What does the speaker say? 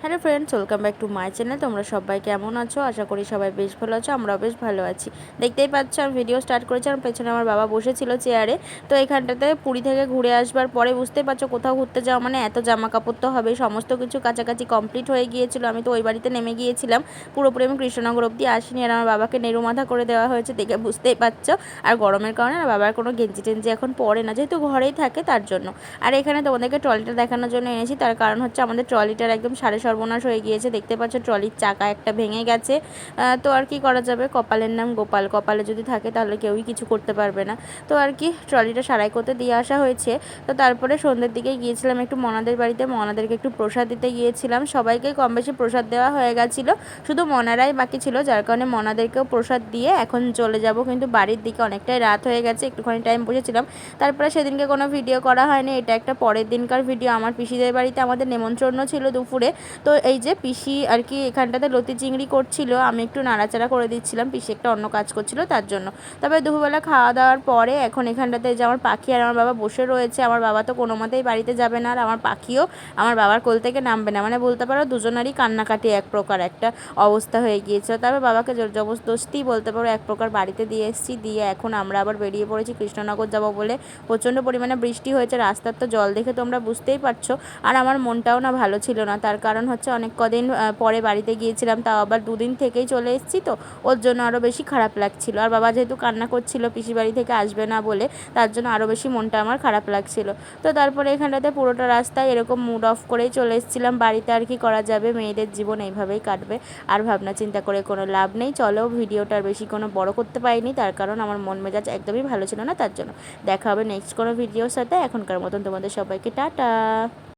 Hello friends, welcome back to my channel. তোমরা সবাই কেমন আছো? আশা করি সবাই বেশ ভালো আছো। আমরাও বেশ ভালো আছি। দেখতেই পাচ্ছ আমি ভিডিও স্টার্ট করেছি। আমার পেছনে আমার বাবা বসেছিল চেয়ারে। তো এখানটাতে পুরী থেকে ঘুরে আসবার পরে বুঝতেই পারছো, কোথাও ঘুরতে যাওয়া মানে এত জামা কাপড় তো হবে। সমস্ত কিছু কাছাকাছি কমপ্লিট হয়ে গিয়েছিল। আমি তো ওই বাড়িতে নেমে গিয়েছিলাম, পুরোপুরি আমি কৃষ্ণনগর অবধি আসিনি। আর আমার বাবাকে নেরুমাথা করে দেওয়া হয়েছে, দেখে বুঝতেই পারছো। আর গরমের কারণে না বাবার কোনো গেঞ্জি টেঞ্জি এখন পরে না, যেহেতু ঘরেই থাকে তার জন্য। আর এখানে তোমাদেরকে ট্রলিটা দেখানোর জন্য এনেছি, তার কারণ হচ্ছে আমাদের ট্রলিটার একদম সাড়ে সর্বনাশ হয়ে গিয়েছে। দেখতে পাচ্ছ ট্রলির চাকা একটা ভেঙে গেছে। তো আর কি করা যাবে, কপালের নাম গোপাল, কপালে যদি থাকে তাহলে কেউই কিছু করতে পারবে না। তো আর কি ট্রলিটা সারাই করতে দিয়ে আসা হয়েছে। তো তারপরে সন্ধ্যের দিকে গিয়েছিলাম একটু মনাদের বাড়িতে, মনাদেরকে একটু প্রসাদ দিতে গিয়েছিলাম। সবাইকে কম বেশি প্রসাদ দেওয়া হয়ে গেছিলো, শুধু মনারাই বাকি ছিল, যার কারণে মনাদেরকেও প্রসাদ দিয়ে এখন চলে যাব। কিন্তু বাড়ির দিকে অনেকটাই রাত হয়ে গেছে, একটুখানি টাইম বসেছিলাম। তারপরে সেদিনকে কোনো ভিডিও করা হয়নি, এটা একটা পরের দিনকার ভিডিও। আমার পিসিদের বাড়িতে আমাদের নেমন্ত্রণ ছিল দুপুরে। তো এই যে পিসি আর কি এখানটাতে লতি চিংড়ি করছিল, আমি একটু নাড়াচাড়া করে দিচ্ছিলাম, পিসি একটা অন্য কাজ করছিল তার জন্য। তবে দুপুরবেলা খাওয়া দাওয়ার পরে এখন এখানটাতে যে আমার পাখি আর আমার বাবা বসে রয়েছে। আমার বাবা তো কোনো মতেই বাড়িতে যাবে না, আর আমার পাখিও আমার বাবার কোল থেকে নামবে না। মানে বলতে পারো দুজনারই কান্নাকাটি এক প্রকার একটা অবস্থা হয়ে গিয়েছিল। তবে বাবাকে জোর জবরদস্তি বলতে পারো এক প্রকার বাড়িতে দিয়ে এসেছি। দিয়ে এখন আমরা আবার বেরিয়ে পড়েছি কৃষ্ণনগর যাব বলে। প্রচণ্ড পরিমাণে বৃষ্টি হয়েছে, রাস্তার তো জল দেখে তোমরা বুঝতেই পারছো। আর আমার মনটাও না ভালো ছিল না, তার কারণ হচ্ছে অনেক কদিন পরে বাড়িতে গিয়েছিলাম, তাও আবার দুদিন থেকেই চলে এসেছি, তো ওর জন্য আরও বেশি খারাপ লাগছিল। আর বাবা যেহেতু কান্না করছিল পিসি বাড়ি থেকে আসবে না বলে, তার জন্য আরও বেশি মনটা আমার খারাপ লাগছিল। তো তারপরে এখানটাতে পুরোটা রাস্তায় এরকম মুড অফ করেই চলে এসেছিলাম বাড়িতে। আর কি করা যাবে, মেয়েদের জীবন এইভাবেই কাটবে, আর ভাবনা চিন্তা করে কোনো লাভ নেই। চলো ভিডিওটার বেশি কোনো বড় করতে পারিনি, তার কারণ আমার মন মেজাজ একদমই ভালো ছিল না, তার জন্য। দেখা হবে নেক্সট কোনো ভিডিওর সাথে। এখনকার মতন তোমাদের সবাইকে টাটা।